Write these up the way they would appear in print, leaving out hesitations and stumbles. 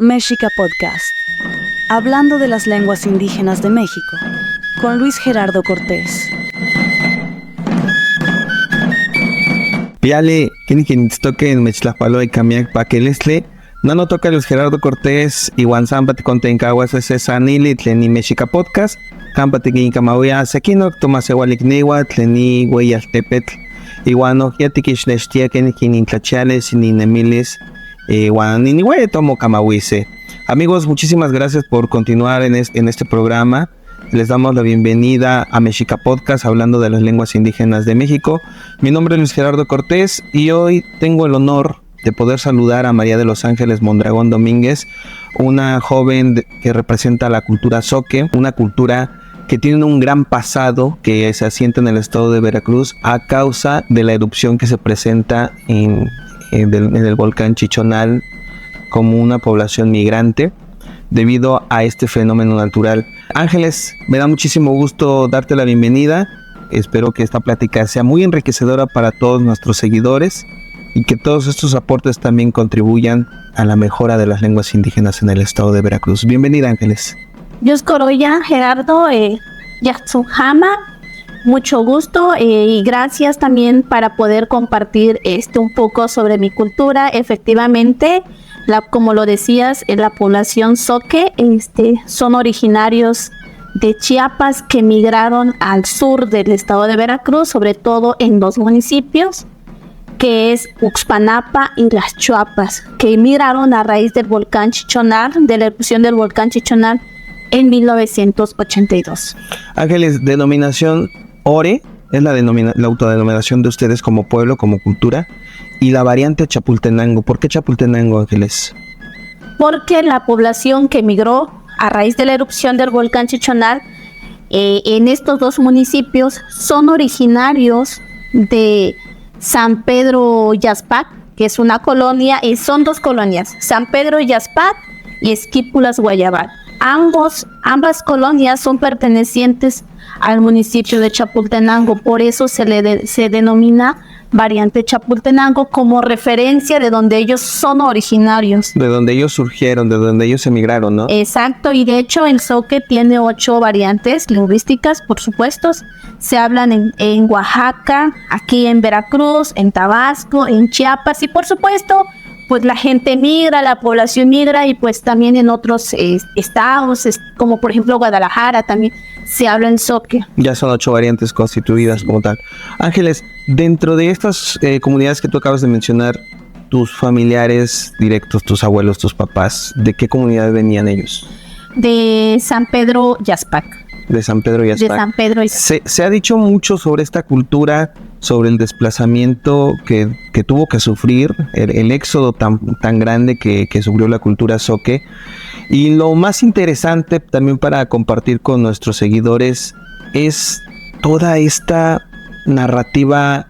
Mexica Podcast, hablando de las lenguas indígenas de México, con Luis Gerardo Cortés. Piale, quien toque en Mechlapalo y Camiac Paquelesle, no toca Luis Gerardo Cortés, Iwan Zambati Contencaguas, Sanili, Tleni Mexica Podcast, Campati Quincamauya, Sequino, Tomás Egualicnewa, Tleni Hueyaltepetl, Iwan Ojiatiquish Neshtia, quien Intlachales, Ninemiles, Guaniniwe Tomo Camauise. Amigos, muchísimas gracias por continuar en este programa. Les damos la bienvenida a Mexica Podcast, hablando de las lenguas indígenas de México. Mi nombre es Luis Gerardo Cortés y hoy tengo el honor de poder saludar a María de los Ángeles Mondragón Domínguez, una joven que representa la cultura zoque, una cultura que tiene un gran pasado que se asienta en el estado de Veracruz a causa de la erupción que se presenta en el volcán Chichonal como una población migrante debido a este fenómeno natural. Ángeles, me da muchísimo gusto darte la bienvenida. Espero que esta plática sea muy enriquecedora para todos nuestros seguidores y que todos estos aportes también contribuyan a la mejora de las lenguas indígenas en el estado de Veracruz. Bienvenida, Ángeles. Dios Corolla, Gerardo, Yaxujama, mucho gusto y gracias también para poder compartir un poco sobre mi cultura. Efectivamente, como lo decías, la población zoque son originarios de Chiapas que migraron al sur del estado de Veracruz, sobre todo en dos municipios, que es Uxpanapa y Las Chuapas, que migraron a raíz del volcán Chichonal, de la erupción del volcán Chichonal en 1982. Ángeles, denominación Ore es la autodenominación de ustedes como pueblo, como cultura, y la variante Chapultenango. ¿Por qué Chapultenango, Ángeles? Porque la población que migró a raíz de la erupción del volcán Chichonal en estos dos municipios son originarios de San Pedro Yazpac, que es una colonia, y son dos colonias, San Pedro Yazpac y Esquipulas Guayabal. Ambas colonias son pertenecientes al municipio de Chapultenango, por eso se denomina variante Chapultenango como referencia de donde ellos son originarios. De donde ellos surgieron, de donde ellos emigraron, ¿no? Exacto, y de hecho el zoque tiene 8 variantes lingüísticas, por supuesto. Se hablan en Oaxaca, aquí en Veracruz, en Tabasco, en Chiapas y por supuesto pues la gente migra, la población migra y pues también en otros estados, como por ejemplo Guadalajara, también se habla en zoque. Ya son 8 variantes constituidas como tal. Ángeles, dentro de estas comunidades que tú acabas de mencionar, tus familiares directos, tus abuelos, tus papás, ¿de qué comunidad venían ellos? De San Pedro Yazpac. De San Pedro Yazpac. De San Pedro Yazpac. Se ha dicho mucho sobre esta cultura, sobre el desplazamiento que tuvo que sufrir, el éxodo tan grande que sufrió la cultura zoque. Y lo más interesante también para compartir con nuestros seguidores es toda esta narrativa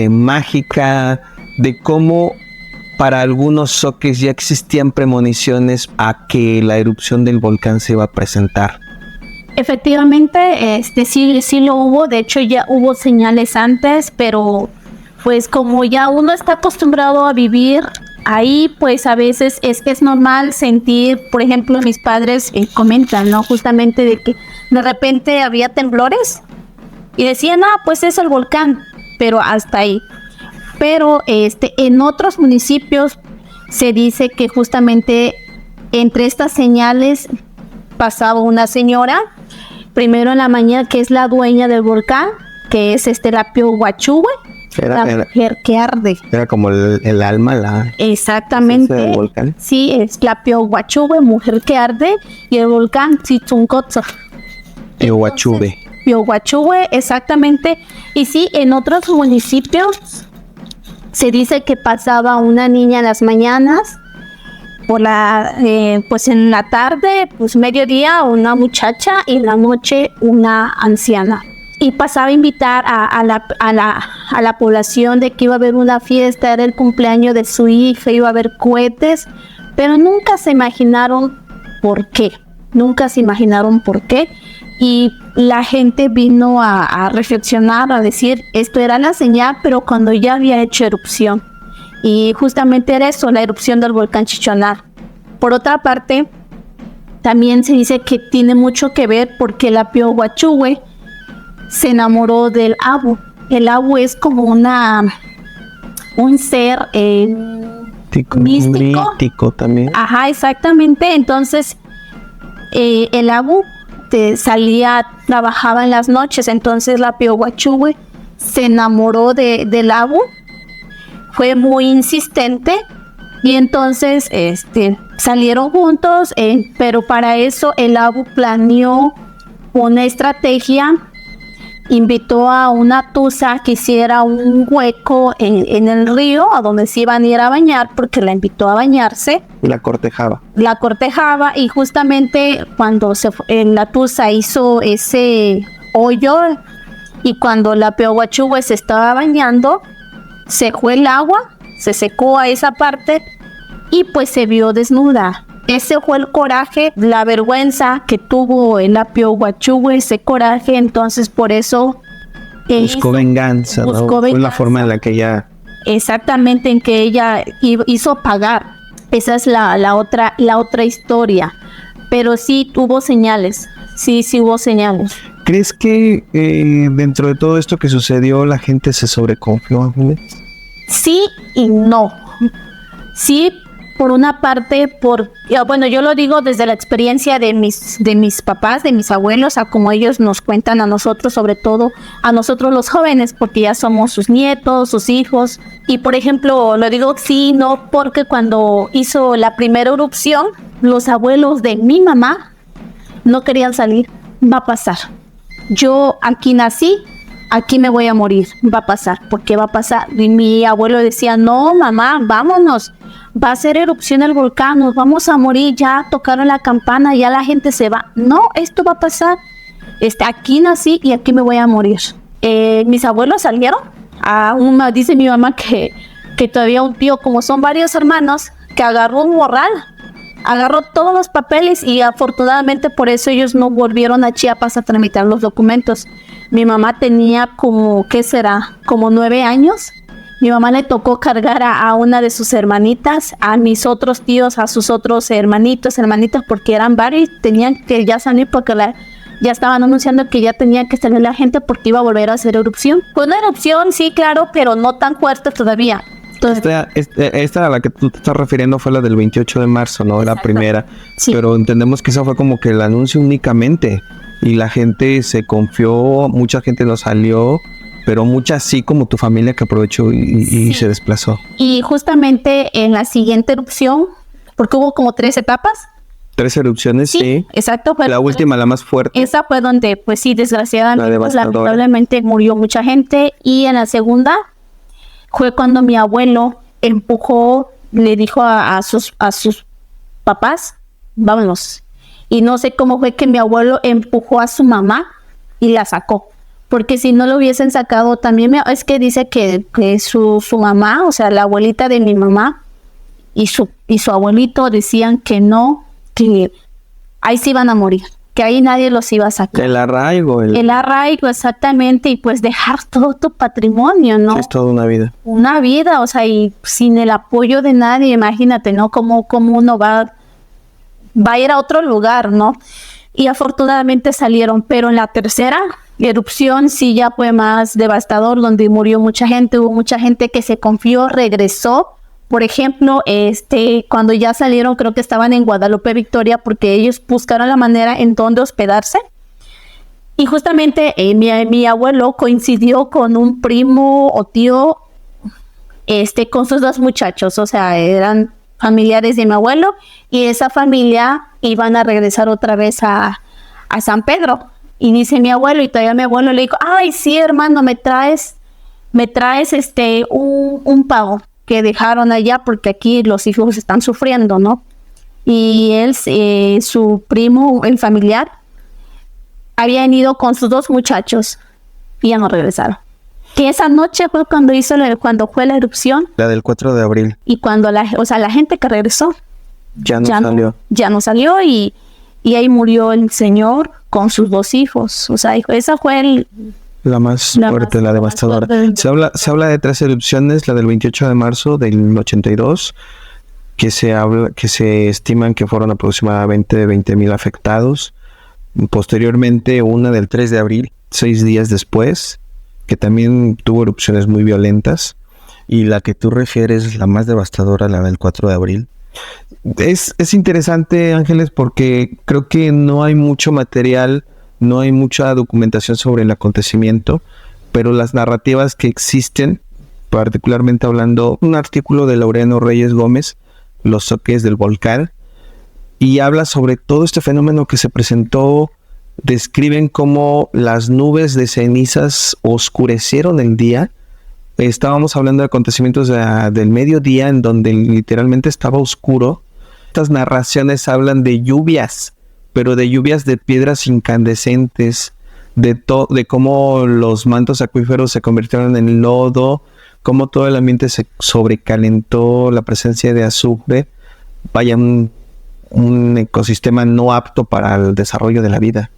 mágica de cómo para algunos zoques ya existían premoniciones a que la erupción del volcán se iba a presentar. Efectivamente, sí lo hubo, de hecho ya hubo señales antes, pero pues como ya uno está acostumbrado a vivir ahí, pues a veces es normal sentir, por ejemplo, mis padres comentan, ¿no? Justamente de que de repente había temblores y decían, pues es el volcán, pero hasta ahí. Pero en otros municipios se dice que justamente entre estas señales pasaba una señora, primero en la mañana, que es la dueña del volcán, que es la Piohuachúe, la mujer que arde. Era como el alma, exactamente, del volcán. Sí, es la Piohuachúe, mujer que arde, y el volcán Tzitzuncotzol. Piohuachúe, exactamente. Y sí, en otros municipios se dice que pasaba una niña en las mañanas, pues en la tarde, pues mediodía una muchacha y en la noche una anciana. Y pasaba a invitar a la población de que iba a haber una fiesta, era el cumpleaños de su hija, iba a haber cohetes, pero nunca se imaginaron por qué. Y la gente vino a reflexionar, a decir, esto era la señal, pero cuando ya había hecho erupción. Y justamente era eso, la erupción del volcán Chichonal. Por otra parte, también se dice que tiene mucho que ver porque el apio Huachihue se enamoró del abu. El abu es como un ser místico. Místico también. Ajá, exactamente. Entonces, el abu trabajaba en las noches. Entonces, la apio Huachihue se enamoró del abu. Fue muy insistente. Y entonces salieron juntos, pero para eso el abu planeó una estrategia, invitó a una tusa que hiciera un hueco en el río a donde se iban a ir a bañar, porque la invitó a bañarse. Y la cortejaba. La cortejaba y justamente cuando la tusa hizo ese hoyo y cuando la apio Huachihue se estaba bañando, secó el agua, se secó a esa parte y pues se vio desnuda. Ese fue el coraje, la vergüenza que tuvo el apio Huachihue, ese coraje. Entonces por eso buscó venganza, ¿no? buscó Fue la venganza. forma en la que ella... Exactamente, en que ella hizo pagar. Esa es la otra historia. Pero sí hubo señales. Sí hubo señales. ¿Crees que dentro de todo esto que sucedió la gente se sobreconfió, Ángeles? Sí y no. Sí, por una parte, bueno, yo lo digo desde la experiencia de mis papás, de mis abuelos, a como ellos nos cuentan a nosotros, sobre todo a nosotros los jóvenes, porque ya somos sus nietos, sus hijos. Y por ejemplo, lo digo sí, no, porque cuando hizo la primera erupción, los abuelos de mi mamá no querían salir. Va a pasar. Yo aquí nací, aquí me voy a morir. Va a pasar. ¿Por qué va a pasar? Y mi abuelo decía, no, mamá, vámonos. Va a hacer erupción el volcán, nos vamos a morir. Ya tocaron la campana, ya la gente se va. No, esto va a pasar. Aquí nací y aquí me voy a morir. Mis abuelos salieron. Dice mi mamá que todavía un tío, como son varios hermanos, que agarró un morral. Agarró todos los papeles y afortunadamente por eso ellos no volvieron a Chiapas a tramitar los documentos. Mi mamá tenía como, ¿qué será? Como 9 años. Mi mamá le tocó cargar a una de sus hermanitas, a mis otros tíos, a sus otros hermanitas, porque eran varios, tenían que ya salir porque ya estaban anunciando que ya tenía que salir la gente porque iba a volver a hacer erupción. Fue una erupción, sí, claro, pero no tan fuerte todavía. Esta a la que tú te estás refiriendo fue la del 28 de marzo, ¿no? Exacto. La primera. Sí. Pero entendemos que esa fue como que el anuncio únicamente. Y la gente se confió, mucha gente no salió, pero mucha sí como tu familia que aprovechó y Sí. se desplazó. Y justamente en la siguiente erupción, porque hubo como 3 etapas. 3 erupciones, sí. Exacto. La última, la más fuerte. Esa fue donde, pues sí, desgraciadamente, La devastadora. lamentablemente murió mucha gente. Y en la segunda fue cuando mi abuelo empujó, le dijo a sus papás, vámonos. Y no sé cómo fue que mi abuelo empujó a su mamá y la sacó. Porque si no lo hubiesen sacado también, es que dice que su mamá, o sea, la abuelita de mi mamá y su abuelito decían que no, que ahí se iban a morir, que ahí nadie los iba a sacar. El arraigo. El arraigo, exactamente, y pues dejar todo tu patrimonio, ¿no? Es toda una vida. Una vida, o sea, y sin el apoyo de nadie, imagínate, ¿no? Cómo uno va a ir a otro lugar, ¿no? Y afortunadamente salieron, pero en la tercera erupción sí ya fue más devastador, donde murió mucha gente, hubo mucha gente que se confió, regresó. Por ejemplo, cuando ya salieron, creo que estaban en Guadalupe Victoria, porque ellos buscaron la manera en dónde hospedarse. Y justamente mi abuelo coincidió con un primo o tío, con sus 2 muchachos, o sea, eran familiares de mi abuelo, y esa familia iban a regresar otra vez a San Pedro. Y dice mi abuelo, y todavía mi abuelo le dijo, ay, sí, hermano, me traes un pavo que dejaron allá porque aquí los hijos están sufriendo, ¿no? Y él, su primo, el familiar, habían ido con sus 2 muchachos y ya no regresaron. Que esa noche fue cuando fue la erupción La del 4 de abril. y cuando la gente que regresó Ya no salió. ya no salió y ahí murió el señor con sus 2 hijos. O sea, esa fue La más La fuerte, más- la la más devastadora. fuerte. Se habla de 3 erupciones, la del 28 de marzo del 82, que se estiman que fueron aproximadamente de 20,000 afectados. Posteriormente, una del 3 de abril, 6 días después, que también tuvo erupciones muy violentas. Y la que tú refieres, la más devastadora, la del 4 de abril. Es interesante, Ángeles, porque creo que no hay mucho material, no hay mucha documentación sobre el acontecimiento, pero las narrativas que existen, particularmente hablando, un artículo de Laureano Reyes Gómez, Los Zoques del Volcán, y habla sobre todo este fenómeno que se presentó. Describen cómo las nubes de cenizas oscurecieron el día. Estábamos hablando de acontecimientos del mediodía, en donde literalmente estaba oscuro. Estas narraciones hablan de lluvias, pero de lluvias de piedras incandescentes, de cómo los mantos acuíferos se convirtieron en lodo, cómo todo el ambiente se sobrecalentó, la presencia de azufre. Vaya, un ecosistema no apto para el desarrollo de la vida.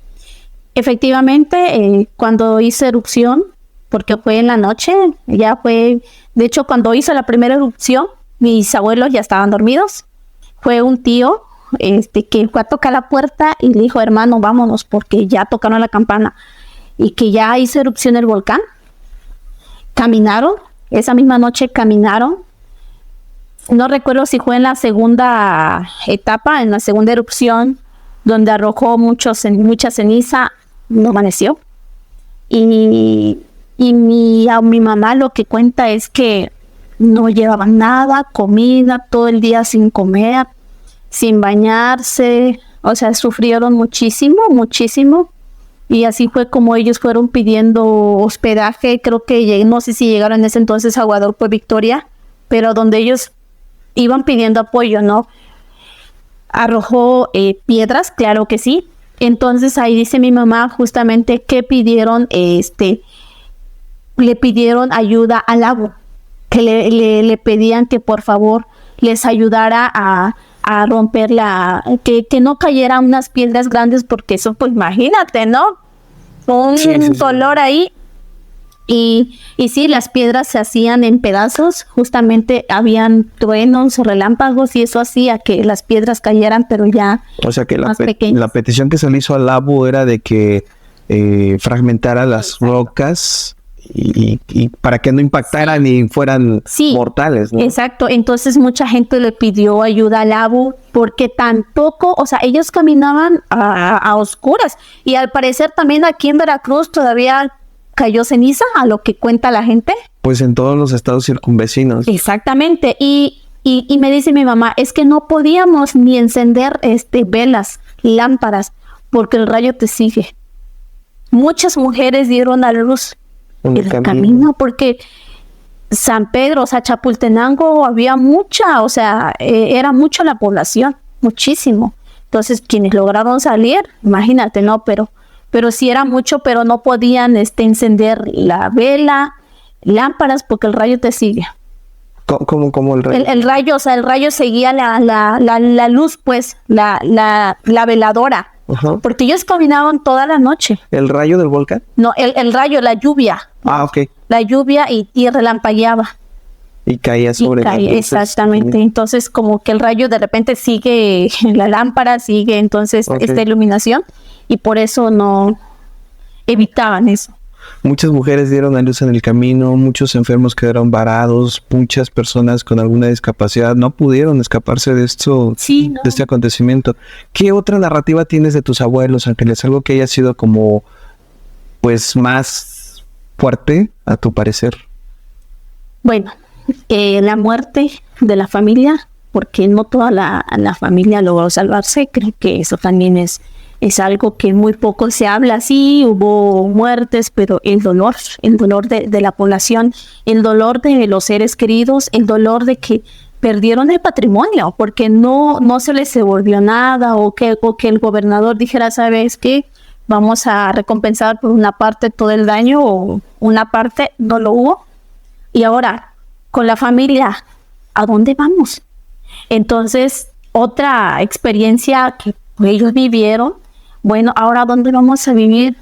Efectivamente, cuando hizo erupción, porque fue en la noche, de hecho cuando hizo la primera erupción, mis abuelos ya estaban dormidos. Fue un tío que fue a tocar la puerta y le dijo, hermano, vámonos porque ya tocaron la campana. Y que ya hizo erupción el volcán. Caminaron, esa misma noche caminaron. No recuerdo si fue en la segunda etapa, en la segunda erupción, donde arrojó mucha ceniza, no amaneció. Y mi mamá lo que cuenta es que no llevaban nada, comida, todo el día sin comer, sin bañarse, o sea, sufrieron muchísimo. Y así fue como ellos fueron pidiendo hospedaje. Creo que no sé si llegaron en ese entonces a Guadalupe Victoria, pero donde ellos iban pidiendo apoyo, ¿no? Arrojó piedras, claro que sí. Entonces ahí dice mi mamá justamente que pidieron, le pidieron ayuda al lago, que le pedían que por favor les ayudara a romper que no cayeran unas piedras grandes, porque eso, pues imagínate, ¿no? Un dolor ahí. Y sí, las piedras se hacían en pedazos, justamente habían truenos, relámpagos, y eso hacía que las piedras cayeran, pero ya. O sea que la petición que se le hizo al Labu era de que fragmentara las rocas y para que no impactaran ni fueran mortales, ¿no? Exacto. Entonces mucha gente le pidió ayuda al Labu porque tampoco, o sea, ellos caminaban a oscuras, y al parecer también aquí en Veracruz todavía cayó ceniza, a lo que cuenta la gente. Pues en todos los estados circunvecinos. Exactamente. Y me dice mi mamá, es que no podíamos ni encender velas, lámparas, porque el rayo te sigue. Muchas mujeres dieron a luz en el camino, porque San Pedro, o sea, Chapultenango, había mucha, o sea, era mucha la población, muchísimo. Entonces, quienes lograron salir, imagínate, ¿no? Pero sí era mucho, pero no podían encender la vela, lámparas, porque el rayo te sigue. ¿Cómo el rayo? El rayo, o sea, el rayo seguía la luz, pues, la veladora. Uh-huh. Porque ellos caminaban toda la noche. ¿El rayo del volcán? No, el rayo, la lluvia. Ah, ok. La lluvia y relampagueaba. Y caía sobre la luz. Exactamente. Entonces, como que el rayo de repente sigue, la lámpara sigue, entonces, esta iluminación. Y por eso no evitaban eso. Muchas mujeres dieron a luz en el camino, muchos enfermos quedaron varados, muchas personas con alguna discapacidad no pudieron escaparse de esto, de este acontecimiento. ¿Qué otra narrativa tienes de tus abuelos, Ángeles? Algo que haya sido como, pues, más fuerte, a tu parecer. Bueno, la muerte de la familia, porque no toda la familia logró salvarse. Creo que eso también es algo que muy poco se habla. Sí, hubo muertes, pero el dolor de la población, el dolor de los seres queridos, el dolor de que perdieron el patrimonio, porque no se les devolvió nada, o que el gobernador dijera, ¿sabes qué? Vamos a recompensar por una parte todo el daño, o una parte no lo hubo. Y ahora, con la familia, ¿a dónde vamos? Entonces, otra experiencia que ellos vivieron. Bueno, ahora ¿dónde vamos a vivir?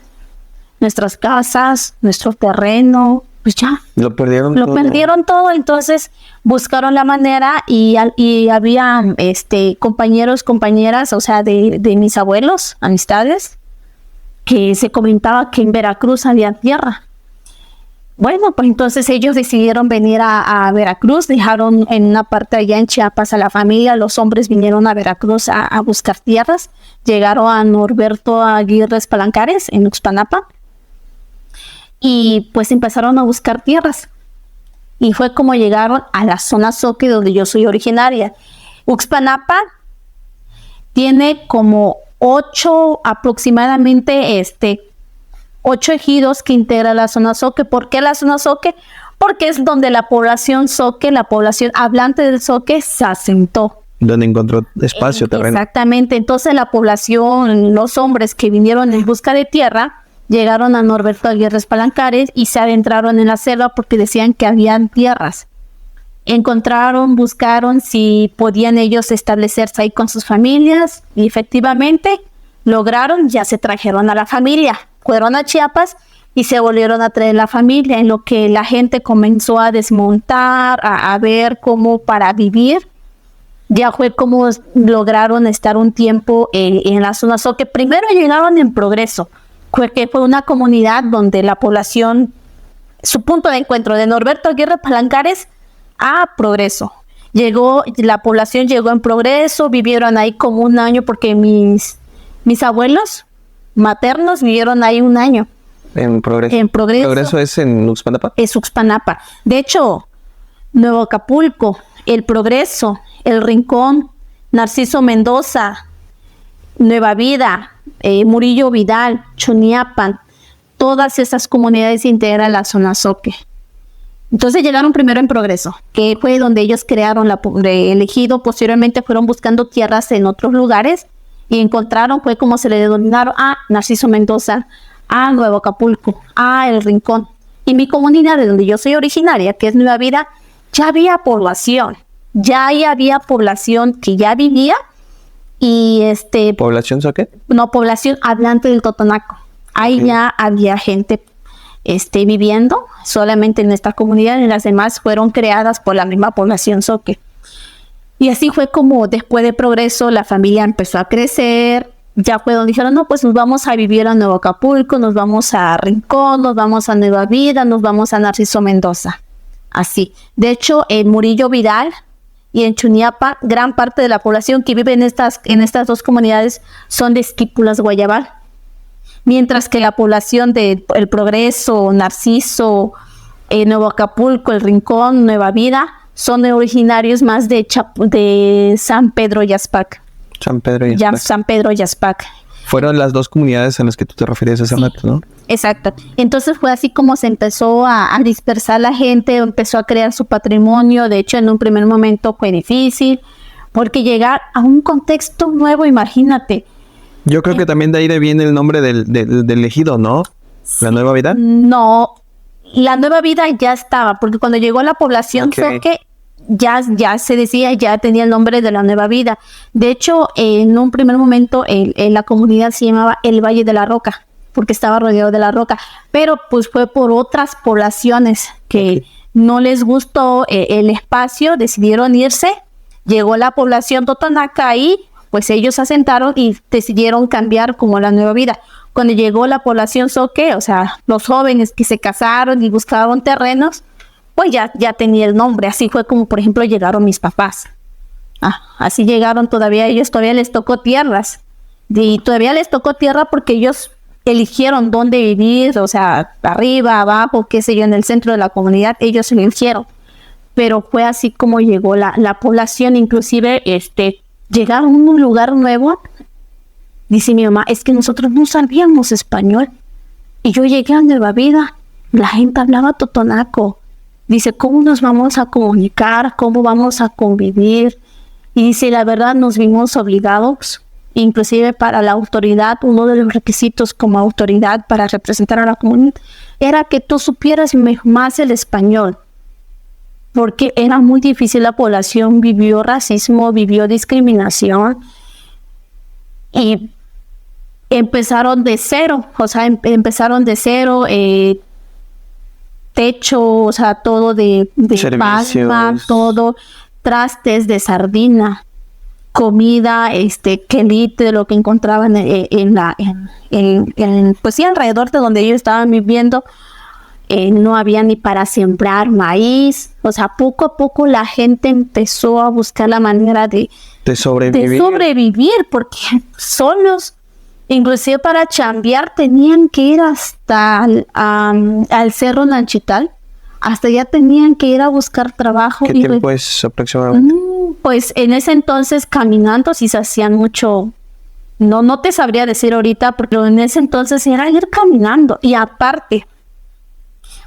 Nuestras casas, nuestro terreno, pues ya, Lo perdieron lo todo. perdieron todo. Entonces buscaron la manera y había compañeros, compañeras, o sea, de mis abuelos, amistades, que se comentaba que en Veracruz había tierra. Bueno, pues entonces ellos decidieron venir a Veracruz, dejaron en una parte allá en Chiapas a la familia, los hombres vinieron a Veracruz a buscar tierras, llegaron a Norberto Aguirre Palancares en Uxpanapa y pues empezaron a buscar tierras. Y fue como llegaron a la zona Zoque, donde yo soy originaria. Uxpanapa tiene como 8 aproximadamente 8 ejidos que integra la zona Zoque. ¿Por qué la zona Zoque? Porque es donde la población Zoque, la población hablante del Zoque, se asentó. Donde encontró espacio, terreno. Exactamente. Entonces la población, los hombres que vinieron en busca de tierra, llegaron a Norberto Aguirre Palancares y se adentraron en la selva porque decían que habían tierras. Encontraron, buscaron si podían ellos establecerse ahí con sus familias y efectivamente lograron, ya se trajeron a la familia. Fueron a Chiapas y se volvieron a traer la familia, en lo que la gente comenzó a desmontar, a ver cómo para vivir. Ya fue como lograron estar un tiempo en la zona Zoque. Primero llegaron en Progreso, que fue una comunidad donde la población, su punto de encuentro de Norberto Aguirre Palancares a Progreso. La población llegó en Progreso, vivieron ahí como un año porque mis abuelos maternos vivieron ahí un año. En Progreso. En Progreso. ¿Progreso es en Uxpanapa? Es Uxpanapa. De hecho, Nuevo Acapulco, El Progreso, El Rincón, Narciso Mendoza, Nueva Vida, Murillo Vidal, Choniapan, todas esas comunidades integran la zona Zoque. Entonces llegaron primero en Progreso, que fue donde ellos crearon el ejido. Posteriormente fueron buscando tierras en otros lugares y encontraron, fue como se le denominaron a Narciso Mendoza, a Nuevo Acapulco, a El Rincón. Y mi comunidad, de donde yo soy originaria, que es Nueva Vida, ya había población. Ya ahí había población que ya vivía y ¿Población Zoque? no, población hablante del Totonaco. Ahí ya había gente viviendo solamente en esta comunidad y las demás fueron creadas por la misma población Zoque. Y así fue como después de Progreso la familia empezó a crecer. Ya fue donde dijeron, no, pues nos vamos a vivir a Nuevo Acapulco, nos vamos a Rincón, nos vamos a Nueva Vida, nos vamos a Narciso Mendoza. Así. De hecho, en Murillo Vidal y en Chuniapa, gran parte de la población que vive en estas dos comunidades son de Esquipulas, Guayabal. Mientras que la población de El Progreso, Narciso, Nuevo Acapulco, El Rincón, Nueva Vida, son originarios más de San Pedro Yazpac. San Pedro y Yazpac. San Pedro Yazpac. Fueron las dos comunidades a las que tú te referías hace rato, ¿no? Exacto. Entonces fue así como se empezó a dispersar la gente, empezó a crear su patrimonio. De hecho, en un primer momento fue difícil, porque llegar a un contexto nuevo, imagínate. Yo creo que también de ahí viene el nombre del ejido, ¿no? La Nueva Vida. No, la Nueva Vida ya estaba, porque cuando llegó la población Zoque, ya se decía, ya tenía el nombre de la Nueva Vida. De hecho, en un primer momento la comunidad se llamaba El Valle de la Roca, porque estaba rodeado de la roca, pero pues fue por otras poblaciones que no les gustó el espacio, decidieron irse, llegó la población totonaca ahí, pues ellos asentaron y decidieron cambiar como la Nueva Vida. Cuando llegó la población Zoque, o sea, los jóvenes que se casaron y buscaban terrenos, pues ya tenía el nombre. Así fue como, por ejemplo, llegaron mis papás. Así llegaron ellos todavía les tocó tierras. Y todavía les tocó tierra porque ellos eligieron dónde vivir, o sea, arriba, abajo, qué sé yo, en el centro de la comunidad, ellos eligieron. Pero fue así como llegó la población, inclusive, llegaron a un lugar nuevo. Dice mi mamá, es que nosotros no sabíamos español. Y yo llegué a Nueva Vida, la gente hablaba totonaco. Dice, ¿cómo nos vamos a comunicar? ¿Cómo vamos a convivir? Y dice, la verdad nos vimos obligados, inclusive para la autoridad, uno de los requisitos como autoridad para representar a la comunidad, era que tú supieras más el español. Porque era muy difícil, la población vivió racismo, vivió discriminación. Y empezaron de cero, o sea, empezaron de cero. techo, o sea, todo de Servicios. palma, todo, trastes de sardina, comida, quelite, lo que encontraban pues sí, alrededor de donde ellos estaban viviendo. No había ni para sembrar maíz, o sea, poco a poco la gente empezó a buscar la manera de sobrevivir, porque solos, inclusive para chambear tenían que ir hasta al Cerro Nanchital, hasta allá tenían que ir a buscar trabajo. ¿Qué tiempo es aproximadamente? Pues en ese entonces caminando sí se hacían mucho, no te sabría decir ahorita, pero en ese entonces era ir caminando, y aparte,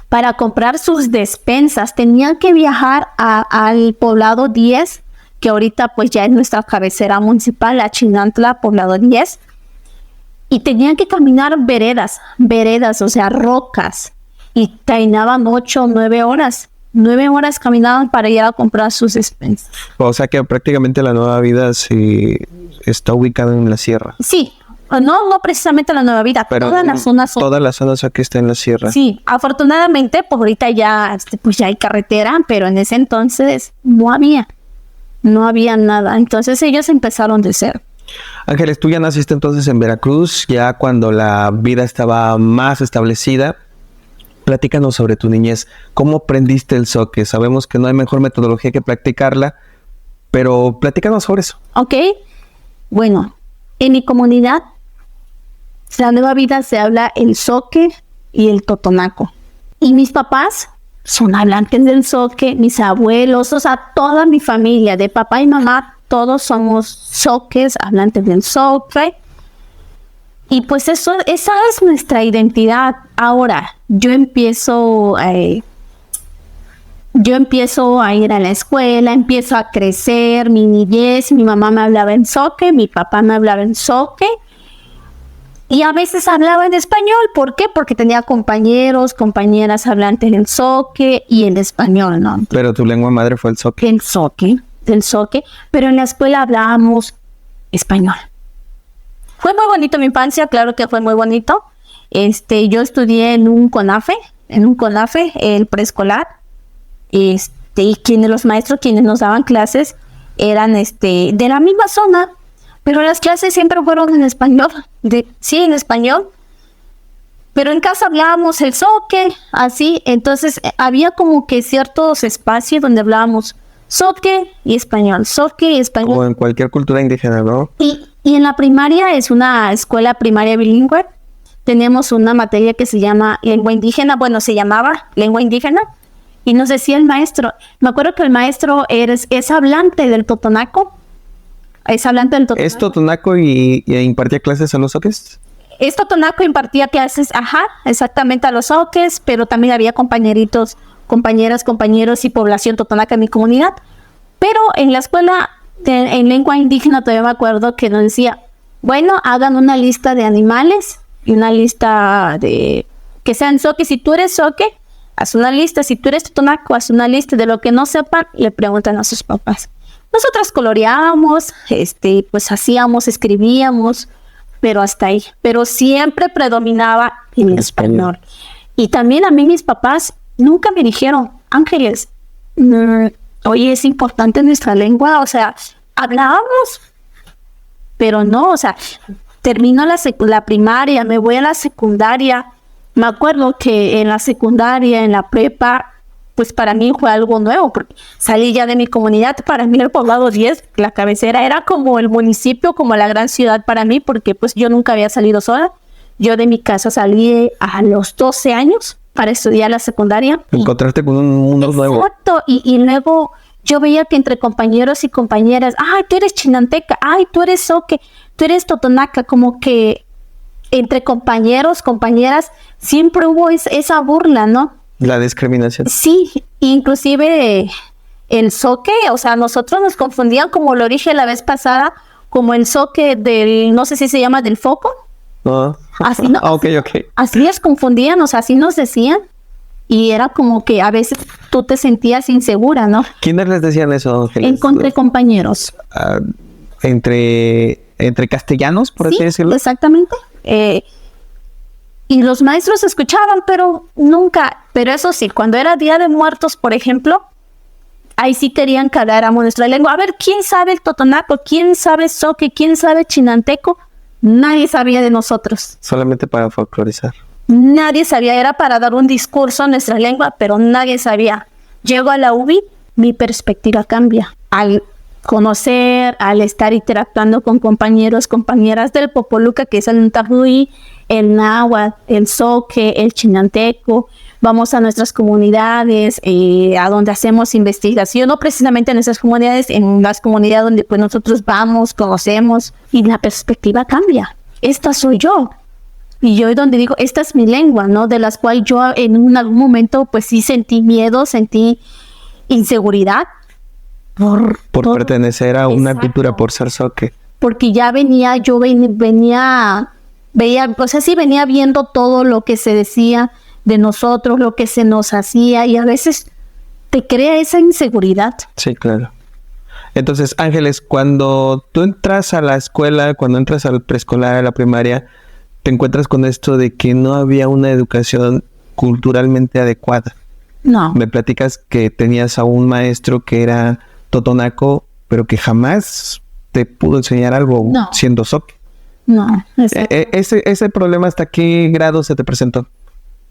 para comprar sus despensas tenían que viajar al poblado 10, que ahorita pues ya es nuestra cabecera municipal, la Chinantla, poblado 10, y tenían que caminar veredas, o sea, rocas, y caminaban 8 o 9 horas. 9 horas caminaban para ir a comprar sus despensas. O sea que prácticamente la Nueva Vida se está ubicada en la sierra. Sí, no precisamente la Nueva Vida, Pero todas las zonas son. Todas las zonas aquí están en la sierra. Sí, afortunadamente, pues ahorita ya, pues ya hay carretera, pero en ese entonces no había nada. Entonces ellos empezaron de cero. Ángeles, tú ya naciste entonces en Veracruz, ya cuando la vida estaba más establecida. Platícanos sobre tu niñez. ¿Cómo aprendiste el zoque? Sabemos que no hay mejor metodología que practicarla, pero platícanos sobre eso. Ok, bueno, en mi comunidad, la Nueva Vida se habla el zoque y el totonaco. Y mis papás son hablantes del zoque, mis abuelos, o sea, toda mi familia, de papá y mamá, todos somos zoques, hablantes del zoque. Y pues esa es nuestra identidad. Ahora, yo empiezo a ir a la escuela, empiezo a crecer, mi niñez, mi mamá me hablaba en zoque, mi papá me hablaba en zoque. Y a veces hablaba en español. ¿Por qué? Porque tenía compañeras hablantes en zoque y en español, ¿no? Pero tu lengua madre fue el zoque. Del zoque. Pero en la escuela hablábamos español. Fue muy bonito mi infancia, claro que fue muy bonito. Yo estudié en un CONAFE, el preescolar. Y los maestros quienes nos daban clases eran de la misma zona, pero las clases siempre fueron en español. En español. Pero en casa hablábamos el zoque, así. Entonces había como que ciertos espacios donde hablábamos zoque y español. Como en cualquier cultura indígena, ¿no? Y en la primaria, es una escuela primaria bilingüe, tenemos una materia que se llama lengua indígena, se llamaba lengua indígena, y nos decía el maestro, me acuerdo que el maestro es hablante del totonaco, ¿Es totonaco y impartía clases a los zoques? Es totonaco, impartía clases, exactamente a los zoques, pero también había compañeros y población totonaca en mi comunidad. Pero en la escuela en lengua indígena todavía me acuerdo que nos decía, hagan una lista de animales y una lista de que sean zoques. Si tú eres zoque, haz una lista. Si tú eres totonaco, haz una lista. De lo que no sepan, le preguntan a sus papás. Nosotras coloreábamos, pues hacíamos, escribíamos, pero hasta ahí. Pero siempre predominaba en español. Y también a mí mis papás nunca me dijeron, Ángeles, oye, es importante nuestra lengua, o sea, hablábamos, pero no, o sea, termino la primaria, me voy a la secundaria. Me acuerdo que en la secundaria, en la prepa, pues para mí fue algo nuevo, porque salí ya de mi comunidad. Para mí el poblado 10, la cabecera, era como el municipio, como la gran ciudad para mí, porque pues yo nunca había salido sola. Yo de mi casa salí a los 12 años para estudiar la secundaria. Encontrarte con un mundo nuevo. Exacto, y luego yo veía que entre compañeros y compañeras, tú eres chinanteca, tú eres zoque, tú eres totonaca, como que entre compañeros, compañeras, siempre hubo esa burla, ¿no? La discriminación. Sí, inclusive el zoque, o sea, nosotros nos confundían, como lo dije la vez pasada, como el zoque no sé si se llama del foco. Así no. Ok. Así les confundían, o sea, así nos decían. Y era como que a veces tú te sentías insegura, ¿no? ¿Quiénes les decían eso, Ángeles? Encontré compañeros. Entre castellanos, por así decirlo. Exactamente. Y los maestros escuchaban, pero nunca. Pero eso sí, cuando era Día de Muertos, por ejemplo, ahí sí querían que habláramos nuestra lengua. A ver, ¿quién sabe el totonaco? ¿Quién sabe zoque? ¿Quién sabe chinanteco? Nadie sabía de nosotros. Solamente para folclorizar. Nadie sabía. Era para dar un discurso en nuestra lengua, pero nadie sabía. Llego a la UBI, mi perspectiva cambia. Al conocer, al estar interactuando con compañeros, compañeras del Popoluca, que es el Tahuí, el náhuatl, el zoque, el chinanteco. Vamos a nuestras comunidades, a donde hacemos investigación, no precisamente en nuestras comunidades, en las comunidades donde pues nosotros vamos, conocemos, y la perspectiva cambia. Esta soy yo. Y yo es donde digo, esta es mi lengua, ¿no? De las cuales yo en algún momento pues sí sentí miedo, sentí inseguridad. Por todo. pertenecer a una Exacto. cultura, por ser zoque. Porque ya venía viendo todo lo que se decía de nosotros, lo que se nos hacía, y a veces te crea esa inseguridad. Sí, claro. Entonces, Ángeles, cuando tú entras a la escuela, cuando entras al preescolar, a la primaria, te encuentras con esto de que no había una educación culturalmente adecuada. No. Me platicas que tenías a un maestro que era totonaco, pero que jamás te pudo enseñar algo No. siendo zoque. No. Exacto. Ese problema, ¿hasta qué grado se te presentó?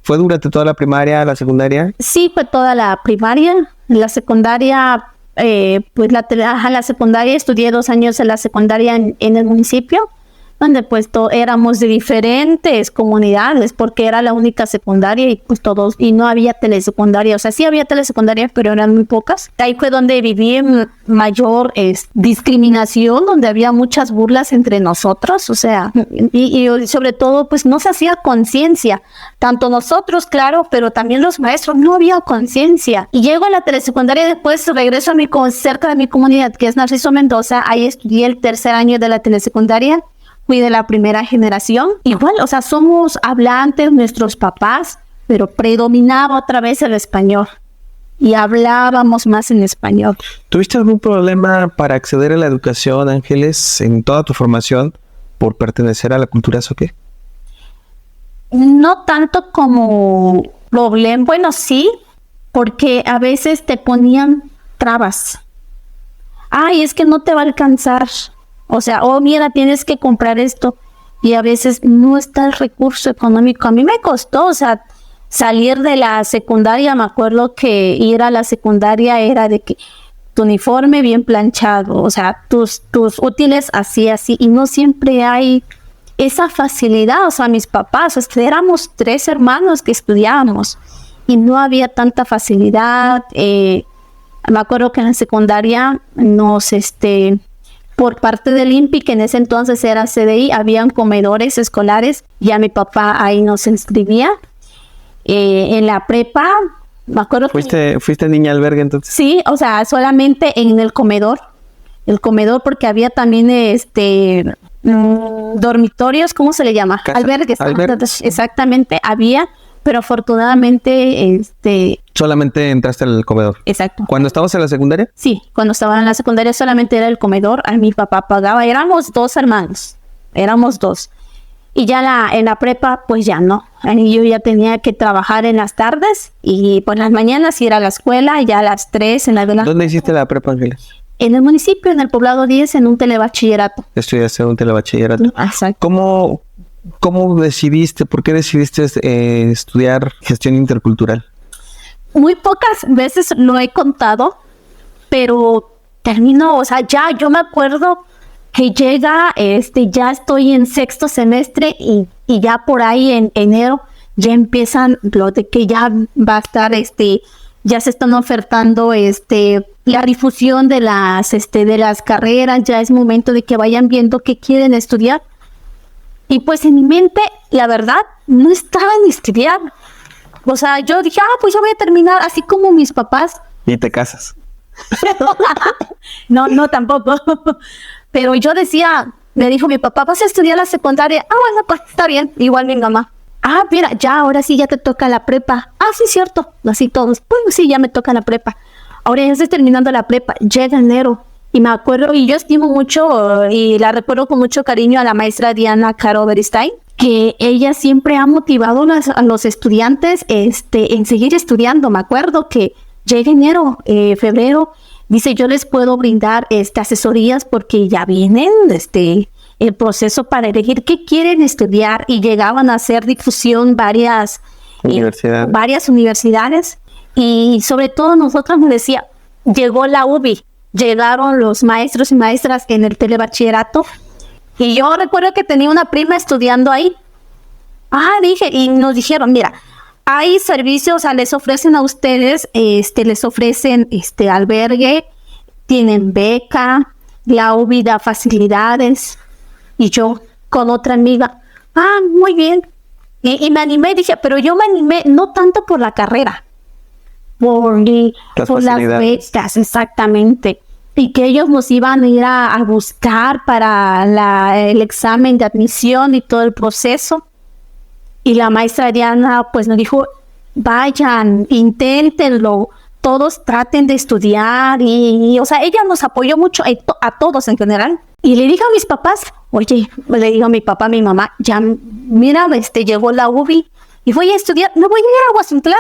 ¿Fue durante toda la primaria, la secundaria? Sí, fue toda la primaria. En la secundaria, la secundaria, estudié 2 años en la secundaria en el municipio, donde pues éramos de diferentes comunidades, porque era la única secundaria y pues todos, y no había telesecundaria, o sea, sí había telesecundaria, pero eran muy pocas. Ahí fue donde viví mayor discriminación, donde había muchas burlas entre nosotros, o sea, y sobre todo pues no se hacía conciencia, tanto nosotros, claro, pero también los maestros, no había conciencia. Y llego a la telesecundaria, después regreso cerca de mi comunidad, que es Narciso Mendoza. Ahí estudié el 3er año de la telesecundaria. Fui de la primera generación. Igual, o sea, somos hablantes, nuestros papás, pero predominaba otra vez el español. Y hablábamos más en español. ¿Tuviste algún problema para acceder a la educación, Ángeles, en toda tu formación por pertenecer a la cultura zoque? No tanto como problema. Bueno, sí, porque a veces te ponían trabas. Ay, es que no te va a alcanzar. O sea, mira, tienes que comprar esto. Y a veces no está el recurso económico. A mí me costó, o sea, salir de la secundaria. Me acuerdo que ir a la secundaria era de que tu uniforme bien planchado, o sea, tus útiles así, y no siempre hay esa facilidad. O sea, mis papás, éramos 3 hermanos que estudiábamos y no había tanta facilidad. Me acuerdo que en la secundaria por parte del INPI, que en ese entonces era CDI, habían comedores escolares, ya mi papá ahí nos inscribía. En la prepa, me acuerdo ¿Fuiste niña albergue entonces? Sí, o sea, solamente en el comedor, porque había también dormitorios, ¿cómo se le llama? Albergues. Exactamente, había, pero afortunadamente, Solamente entraste al comedor. exacto. ¿Cuando estabas en la secundaria? Sí, cuando estaba en la secundaria solamente era el comedor, a mi papá pagaba, éramos 2 hermanos, éramos 2. Y ya en la prepa, pues ya no. Yo ya tenía que trabajar en las tardes y por las mañanas ir a la escuela, y ya a las 3 en la de la... ¿Dónde hiciste la prepa, Ángeles? En el municipio, en el poblado 10, en un telebachillerato. Estudiaste un telebachillerato. Exacto. ¿Cómo decidiste, por qué decidiste estudiar gestión intercultural? Muy pocas veces lo he contado, pero termino, o sea, ya yo me acuerdo que llega, ya estoy en 6º semestre y ya por ahí en enero ya empiezan lo de que ya va a estar, ya se están ofertando, la difusión de las carreras, ya es momento de que vayan viendo qué quieren estudiar. Y pues en mi mente, la verdad, no estaba en estudiar. O sea, yo dije, pues yo voy a terminar así como mis papás. Y te casas. No, tampoco. Pero yo decía, me dijo mi papá, ¿vas a estudiar la secundaria? Bueno, pues está bien, igual mi mamá. Mira, ahora sí ya te toca la prepa. Sí, cierto, así todos. Pues sí, ya me toca la prepa. Ahora ya estoy terminando la prepa, llega enero. Y me acuerdo, y yo estimo mucho, y la recuerdo con mucho cariño a la maestra Diana Caro Beristain, que ella siempre ha motivado a los estudiantes en seguir estudiando. Me acuerdo que llega enero, febrero, dice, yo les puedo brindar asesorías porque ya vienen el proceso para elegir qué quieren estudiar, y llegaban a hacer difusión varias universidades, y sobre todo nosotros nos decía, llegó la UBI, llegaron los maestros y maestras en el telebachillerato, y yo recuerdo que tenía una prima estudiando ahí. Y nos dijeron, mira, hay servicios, les ofrecen a ustedes, les ofrecen albergue, tienen beca, la UBI da facilidades. Y yo con otra amiga, muy bien. Y me animé, dije, pero yo me animé no tanto por la carrera, por las becas, exactamente. Y que ellos nos iban a ir a buscar para el examen de admisión y todo el proceso. Y la maestra Diana pues nos dijo, vayan, inténtenlo, todos traten de estudiar. Y o sea, ella nos apoyó mucho a todos en general. Y le dije a mis papás, oye, le digo a mi papá, a mi mamá, ya mira, llegó la UBI y voy a estudiar, me voy a ir a Aguascintlán.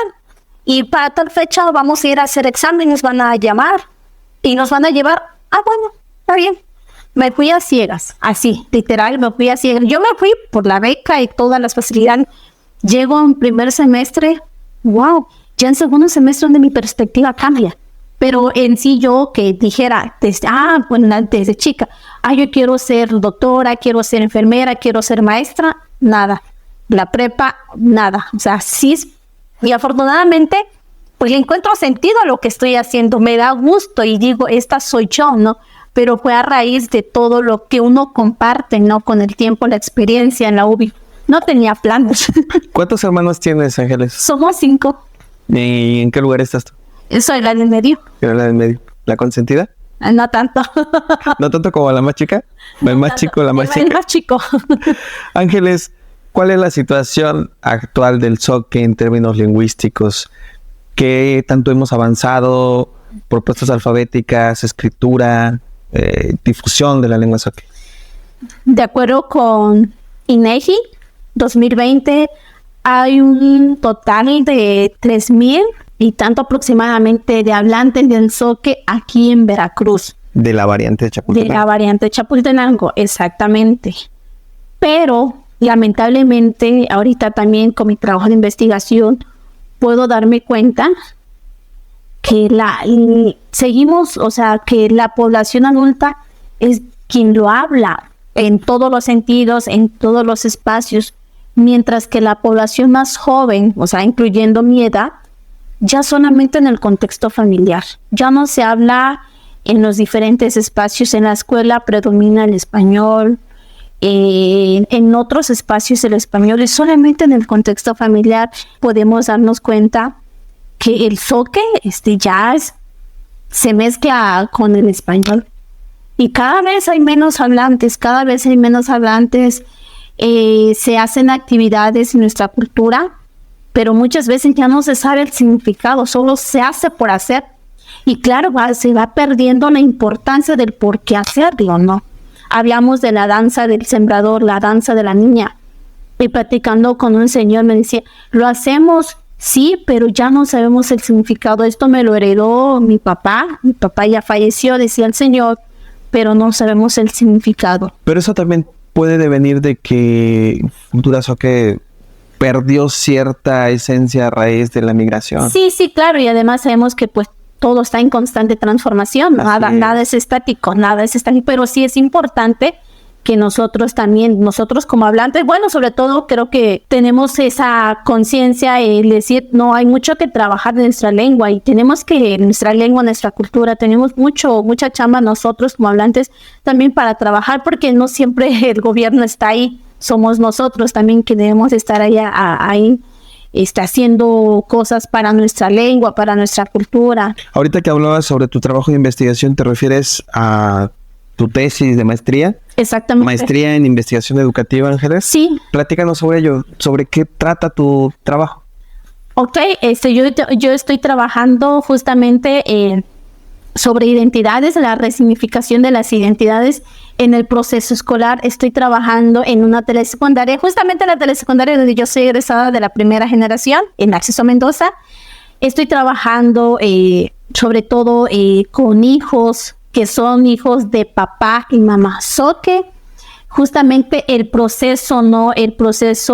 Y para tal fecha vamos a ir a hacer exámenes, van a llamar y nos van a llevar. Bueno, está bien. Me fui a ciegas, así, literal, me fui a ciegas. Yo me fui por la beca y todas las facilidades. Llego en primer semestre, wow, ya en segundo semestre donde mi perspectiva cambia. Pero en sí yo que dijera, desde chica, yo quiero ser doctora, quiero ser enfermera, quiero ser maestra, nada. La prepa, nada. O sea, sí, y afortunadamente, pues le encuentro sentido a lo que estoy haciendo, me da gusto y digo, esta soy yo, ¿no? Pero fue a raíz de todo lo que uno comparte, ¿no? Con el tiempo, la experiencia en la UBI. No tenía planes. ¿Cuántos hermanos tienes, Ángeles? Somos 5. ¿Y en qué lugar estás tú? Soy la del medio. Yo la del medio. ¿La consentida? No tanto. ¿No tanto como la más chica? ¿El más chico, la más chica? El más chico. Ángeles, ¿cuál es la situación actual del zoque en términos lingüísticos? ¿Qué tanto hemos avanzado? Propuestas alfabéticas, escritura, difusión de la lengua zoque. De acuerdo con INEGI 2020, hay un total de 3,000 y tanto aproximadamente de hablantes del zoque aquí en Veracruz. De la variante de Chapultenango. De la variante de Chapultenango, exactamente. Pero, lamentablemente, ahorita también con mi trabajo de investigación, puedo darme cuenta que que la población adulta es quien lo habla en todos los sentidos, en todos los espacios, mientras que la población más joven, o sea, incluyendo mi edad, ya solamente en el contexto familiar. Ya no se habla en los diferentes espacios. En la escuela predomina el español, en otros espacios el español, y solamente en el contexto familiar podemos darnos cuenta que el zoque se mezcla con el español. Y cada vez hay menos hablantes, se hacen actividades en nuestra cultura, pero muchas veces ya no se sabe el significado, solo se hace por hacer. Y claro, se va perdiendo la importancia del por qué hacerlo, ¿no? Hablamos de la danza del sembrador, la danza de la niña. Y platicando con un señor me decía, lo hacemos, sí, pero ya no sabemos el significado. Esto me lo heredó mi papá ya falleció, decía el señor, pero no sabemos el significado. Pero eso también puede devenir de que Cultura Zoque perdió cierta esencia a raíz de la migración. Sí, claro, y además sabemos que pues todo está en constante transformación, nada es estático, pero sí es importante que nosotros como hablantes, bueno, sobre todo creo que tenemos esa conciencia y decir, no, hay mucho que trabajar en nuestra lengua y tenemos que, nuestra lengua, nuestra cultura, tenemos mucha chamba nosotros como hablantes también para trabajar, porque no siempre el gobierno está ahí, somos nosotros también que debemos estar ahí haciendo cosas para nuestra lengua, para nuestra cultura. Ahorita que hablabas sobre tu trabajo de investigación, ¿te refieres a tu tesis de maestría? Exactamente. Maestría en investigación educativa, Ángeles. Sí. Platícanos sobre ello, sobre qué trata tu trabajo. Ok, yo estoy trabajando justamente sobre identidades, la resignificación de las identidades en el proceso escolar. Estoy trabajando en una telesecundaria, justamente en la telesecundaria donde yo soy egresada de la primera generación, en Acceso Mendoza. Estoy trabajando sobre todo con hijos que son hijos de papá y mamá Zoque. Justamente el proceso,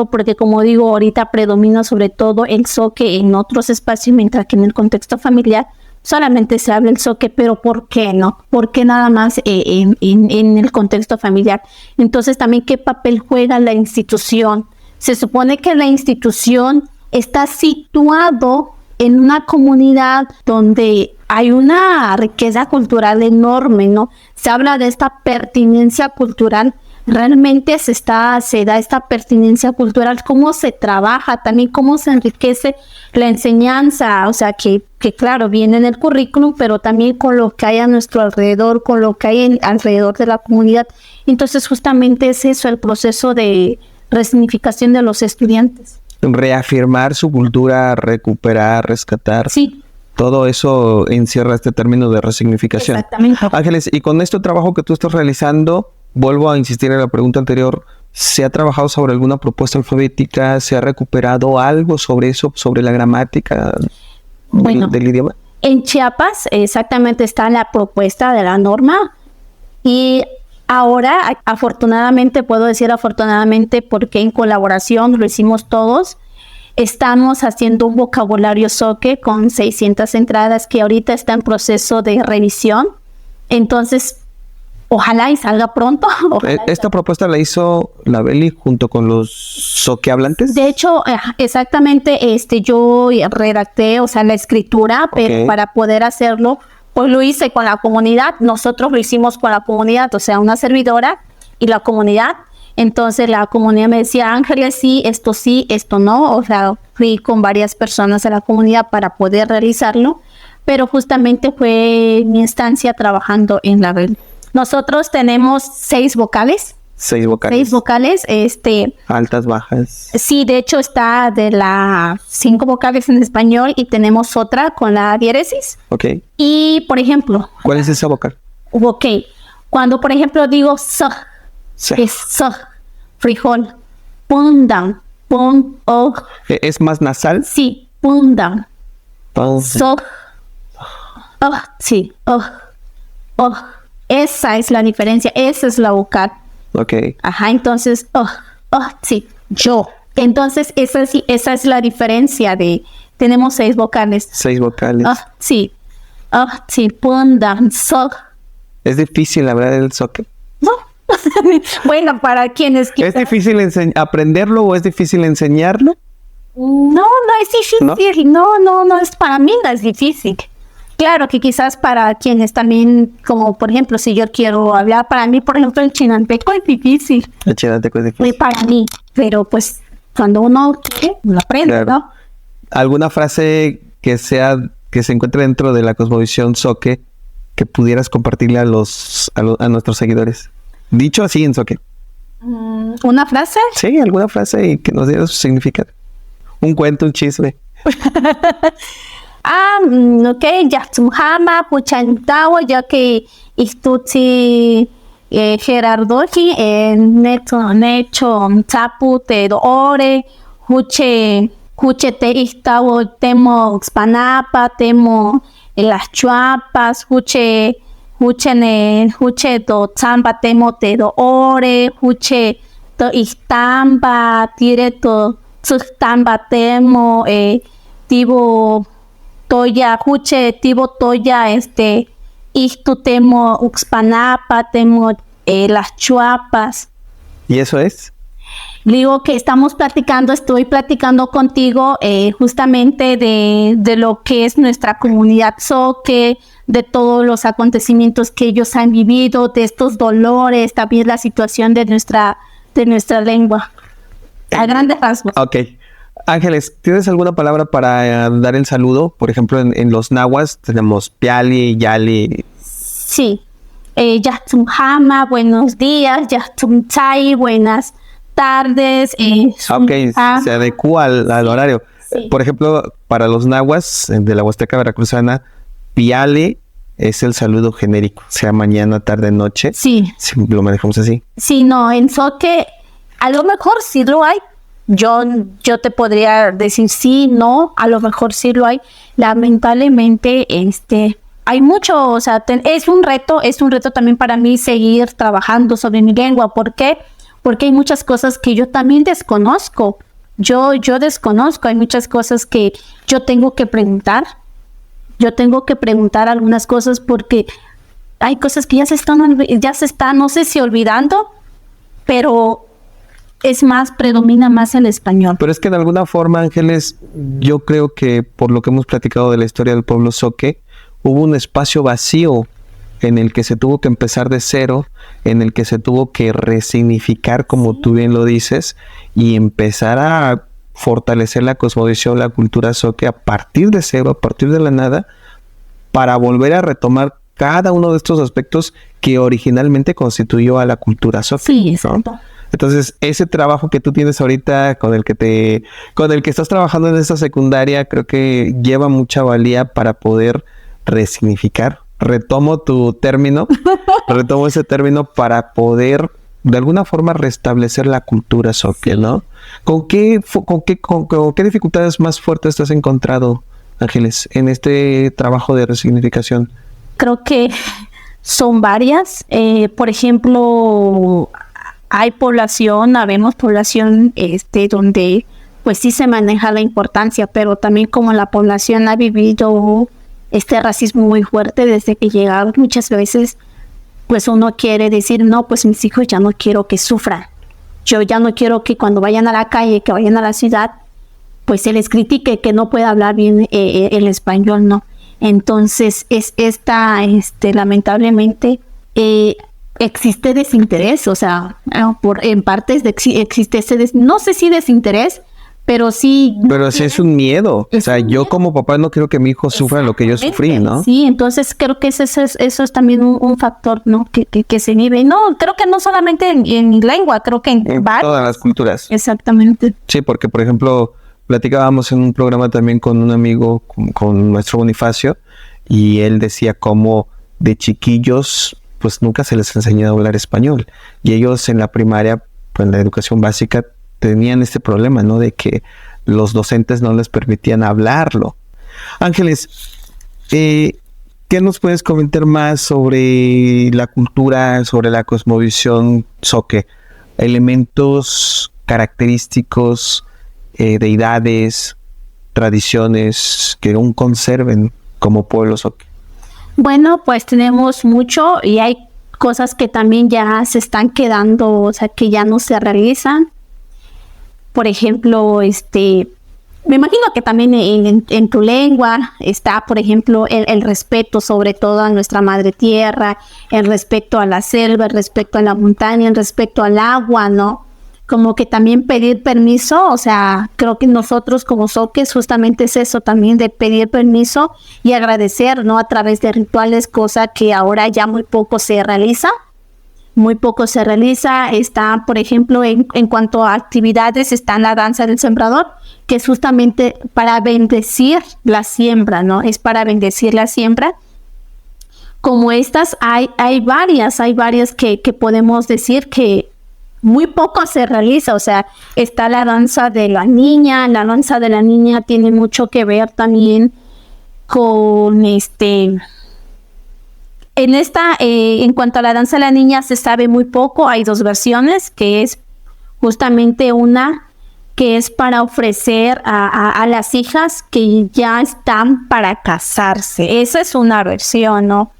porque como digo, ahorita predomina sobre todo el Zoque en otros espacios, mientras que en el contexto familiar solamente se habla el Zoque, pero ¿por qué no? ¿Por qué nada más en el contexto familiar? Entonces también, ¿qué papel juega la institución? Se supone que la institución está situado en una comunidad donde hay una riqueza cultural enorme, ¿no? Se habla de esta pertinencia cultural. Realmente se da esta pertinencia cultural, cómo se trabaja, también cómo se enriquece la enseñanza, o sea, que claro, viene en el currículum, pero también con lo que hay a nuestro alrededor, con lo que hay alrededor de la comunidad. Entonces, justamente es eso, el proceso de resignificación de los estudiantes. Reafirmar su cultura, recuperar, rescatar. Sí. Todo eso encierra este término de resignificación. Exactamente. Ángeles, y con este trabajo que tú estás realizando, vuelvo a insistir en la pregunta anterior, ¿se ha trabajado sobre alguna propuesta alfabética? ¿Se ha recuperado algo sobre eso, sobre la gramática del idioma? En Chiapas exactamente está la propuesta de la norma y ahora, afortunadamente, puedo decir afortunadamente porque en colaboración lo hicimos todos, estamos haciendo un vocabulario Zoque con 600 entradas que ahorita está en proceso de revisión. Entonces, ojalá y salga pronto. ¿Esta propuesta la hizo la Beli junto con los zoquehablantes? De hecho, exactamente, yo redacté, o sea, la escritura, pero para poder hacerlo, pues lo hice con la comunidad. Nosotros lo hicimos con la comunidad, o sea, una servidora y la comunidad. Entonces la comunidad me decía, Ángeles, sí, esto no. O sea, fui con varias personas de la comunidad para poder realizarlo, pero justamente fue mi instancia trabajando en la Beli. Nosotros tenemos 6 vocales. 6 vocales. 6 vocales, altas, bajas. Sí, de hecho está de las 5 vocales en español y tenemos otra con la diéresis. Ok. Y, por ejemplo... ¿Cuál es esa vocal? Ok. Cuando, por ejemplo, digo so, es so, frijol. Pundan, pun, oh. ¿Es más nasal? Sí, pundan. So, oh, sí, oh, oh. Esa es la diferencia, esa es la vocal. Ok. Ajá, entonces, sí, yo. Entonces, esa es la diferencia tenemos 6 vocales. 6 vocales. Sí. Sí, pundan, so. Es difícil hablar el Zoque. No. Bueno, para quienes ¿Es difícil aprenderlo o es difícil enseñarlo? No es difícil. No, para mí no es difícil. Claro que quizás para quienes también, como por ejemplo, si yo quiero hablar, para mí, por ejemplo, el chinanteco es difícil. El chinanteco es difícil. Para mí, pero pues cuando uno quiere, lo aprende, claro. ¿No? ¿Alguna frase que se encuentre dentro de la cosmovisión Zoque que pudieras compartirle a nuestros seguidores? Dicho así en Zoque. ¿Una frase? Sí, alguna frase y que nos diera su significado. Un cuento, un chisme. Ok, ya sumhama, puchantawa, ya que estuti Gerardo, necho, tapu, te ore, huche te istawo, temo xpanapa, temo las chuapas, huche to tamba, temo te ore, huche to istamba, tire to tamba, temo, tibo toya, huche, tibo toya, istu temo uxpanapa, temo las chuapas. ¿Y eso es? Digo que estoy platicando contigo justamente de lo que es nuestra comunidad Zoque, de todos los acontecimientos que ellos han vivido, de estos dolores, también la situación de nuestra lengua. A grandes rasgos. Ok. Ángeles, ¿tienes alguna palabra para dar el saludo? Por ejemplo, en los nahuas tenemos piali, yali. Sí. Yastumhama, buenos días. Yastumchay, buenas tardes. Ok, se adecua al horario. Sí. Por ejemplo, para los nahuas de la Huasteca Veracruzana, piali es el saludo genérico, sea mañana, tarde, noche. Sí. Si lo manejamos así. Sí, no, en Zoque a lo mejor sí lo hay. Yo te podría decir sí, no, a lo mejor sí lo hay. Lamentablemente, hay mucho, o sea, es un reto también para mí seguir trabajando sobre mi lengua. ¿Por qué? Porque hay muchas cosas que yo también desconozco. Yo desconozco, hay muchas cosas que yo tengo que preguntar. Yo tengo que preguntar algunas cosas porque hay cosas que ya se están, no sé si olvidando, pero es más, predomina más el español. Pero es que de alguna forma, Ángeles, yo creo que por lo que hemos platicado de la historia del pueblo Zoque, hubo un espacio vacío en el que se tuvo que empezar de cero, en el que se tuvo que resignificar, como tú bien lo dices, y empezar a fortalecer la cosmovisión, la cultura Zoque a partir de cero, a partir de la nada, para volver a retomar cada uno de estos aspectos que originalmente constituyó a la cultura Zoque. Sí, exacto. ¿No? Entonces, ese trabajo que tú tienes ahorita, con el que estás trabajando en esta secundaria, creo que lleva mucha valía para poder resignificar. Retomo ese término para poder de alguna forma restablecer la cultura Zoque, ¿no? ¿Con qué dificultades más fuertes te has encontrado, Ángeles, en este trabajo de resignificación? Creo que son varias. Por ejemplo, habemos población donde pues sí se maneja la importancia, pero también como la población ha vivido este racismo muy fuerte desde que llegaron, muchas veces pues uno quiere decir, no, pues mis hijos ya no quiero que sufran. Yo ya no quiero que cuando vayan a la calle, que vayan a la ciudad, pues se les critique que no pueda hablar bien el español, ¿no? Entonces lamentablemente existe desinterés, o sea, en partes existe ese no sé si desinterés, pero sí. Pero sí es un miedo. O sea, yo como papá no quiero que mi hijo sufra lo que yo sufrí, ¿no? Sí, entonces creo que eso es también un factor, ¿no? Que se vive. No, creo que no solamente en mi lengua, creo que en todas las culturas. Exactamente. Sí, porque por ejemplo, platicábamos en un programa también con un amigo, con nuestro Bonifacio, y él decía cómo de chiquillos pues nunca se les enseñó a hablar español. Y ellos en la primaria, pues en la educación básica, tenían este problema, ¿no? De que los docentes no les permitían hablarlo. Ángeles, ¿qué nos puedes comentar más sobre la cultura, sobre la cosmovisión Zoque? Elementos característicos, deidades, tradiciones que aún conserven como pueblo Zoque. Bueno, pues tenemos mucho y hay cosas que también ya se están quedando, o sea, que ya no se realizan. Por ejemplo, me imagino que también en tu lengua está, por ejemplo, el respeto sobre todo a nuestra madre tierra, el respeto a la selva, el respeto a la montaña, el respeto al agua, ¿no? Como que también pedir permiso, o sea, creo que nosotros como zoques justamente es eso también, de pedir permiso y agradecer, ¿no? A través de rituales, cosa que ahora ya muy poco se realiza. Muy poco se realiza. Está, por ejemplo, en cuanto a actividades, está la danza del sembrador, que es justamente para bendecir la siembra, ¿no? Es para bendecir la siembra. Como estas, hay varias que podemos decir que muy poco se realiza. O sea, está la danza de la niña. La danza de la niña tiene mucho que ver también con en cuanto a la danza de la niña se sabe muy poco. Hay dos versiones, que es justamente una que es para ofrecer a las hijas que ya están para casarse. Esa es una versión, ¿no?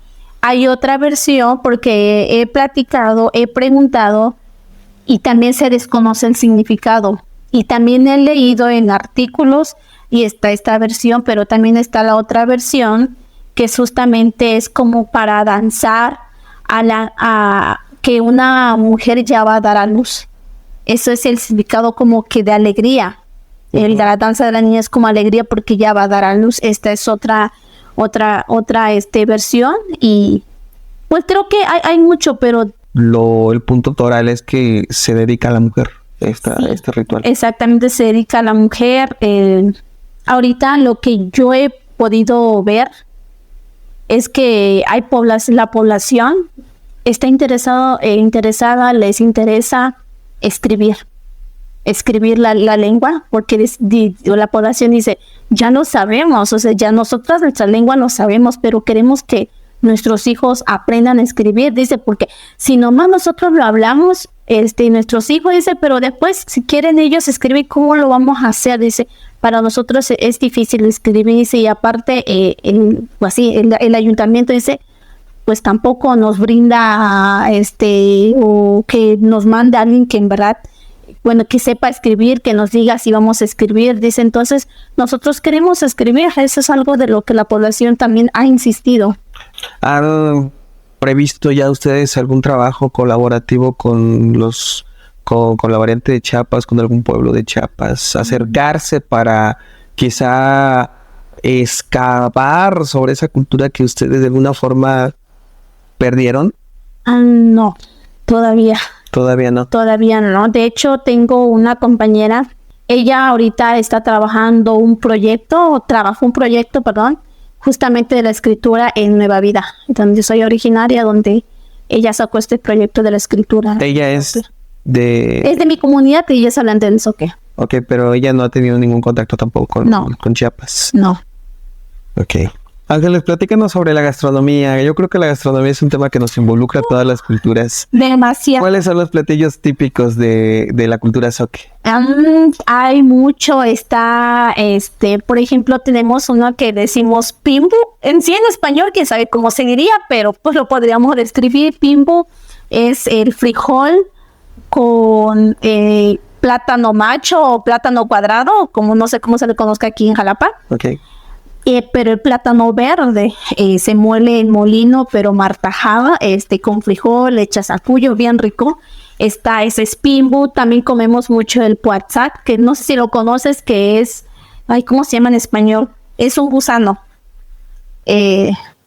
Hay otra versión porque he preguntado y también se desconoce el significado. Y también he leído en artículos y está esta versión, pero también está la otra versión que justamente es como para danzar a que una mujer ya va a dar a luz. Eso es el significado como que de alegría. El de la danza de la niña es como alegría porque ya va a dar a luz. Esta es otra versión y pues creo que hay mucho, pero El punto toral es que se dedica a la mujer este ritual. Exactamente, se dedica a la mujer. Ahorita lo que yo he podido ver es que hay la población está interesada, les interesa escribir la lengua, porque la población dice, ya lo sabemos, o sea, ya nosotras nuestra lengua lo sabemos, pero queremos que nuestros hijos aprendan a escribir, dice, porque si nomás nosotros lo hablamos, nuestros hijos, dice, pero después si quieren ellos escribir, ¿cómo lo vamos a hacer? Dice, para nosotros es difícil escribir, dice, y aparte el ayuntamiento dice, pues tampoco nos brinda o que nos mande a alguien que en verdad, bueno, que sepa escribir, que nos diga si vamos a escribir, dice, entonces nosotros queremos escribir, eso es algo de lo que la población también ha insistido. ¿Han previsto ya ustedes algún trabajo colaborativo con la variante de Chiapas, con algún pueblo de Chiapas, acercarse para quizá excavar sobre esa cultura que ustedes de alguna forma perdieron? No, todavía no. Todavía no. De hecho, tengo una compañera, ella ahorita está trabajó un proyecto, justamente de la escritura en Nueva Vida, donde soy originaria, donde ella sacó este proyecto de la escritura. Ella es de... Es de mi comunidad y ella es hablante del Soque. Ok, pero ella no ha tenido ningún contacto tampoco con Chiapas. No. Ok. Ángeles, platícanos sobre la gastronomía. Yo creo que la gastronomía es un tema que nos involucra a todas las culturas. Demasiado. ¿Cuáles son los platillos típicos de la cultura Soque? Hay mucho, por ejemplo, tenemos uno que decimos pimbu, en español, quién sabe cómo se diría, pero pues lo podríamos describir. Pimbu es el frijol con plátano macho o plátano cuadrado, como no sé cómo se le conozca aquí en Jalapa. Okay. Pero el plátano verde se muele en molino, pero martajada, con frijol, le echas acuyo, bien rico. Está ese pimbu, también comemos mucho el puatzat, que no sé si lo conoces, que es, ¿cómo se llama en español? Es un gusano.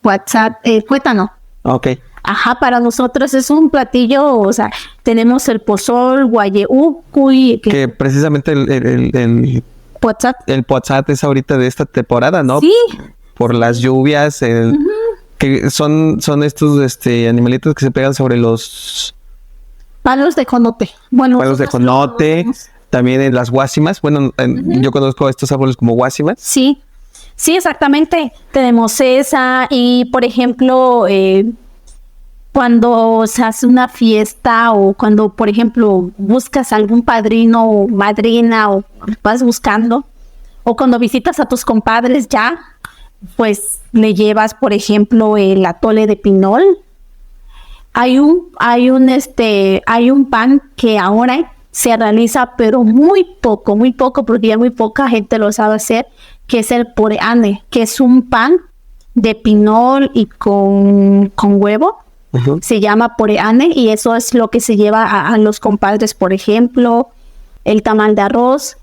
Puatzat, cuétano. Ok. Ajá, para nosotros es un platillo, o sea, tenemos el pozol, guayeucuy. Que precisamente el puatzat. El puatzat es ahorita de esta temporada, ¿no? Sí. Por las lluvias, que son estos animalitos que se pegan sobre los palos de jonote. Bueno, palos de jonote, también en las guásimas. Bueno, yo conozco estos árboles como guásimas. Sí, exactamente. Tenemos esa y, por ejemplo, cuando se hace una fiesta o cuando, por ejemplo, buscas algún padrino o madrina o vas buscando, o cuando visitas a tus compadres ya, pues le llevas, por ejemplo, el atole de pinol. Hay un pan que ahora se realiza, pero muy poco, porque ya muy poca gente lo sabe hacer, que es el poreane, que es un pan de pinol y con huevo. Uh-huh. Se llama poreane y eso es lo que se lleva a los compadres, por ejemplo, el tamal de arroz.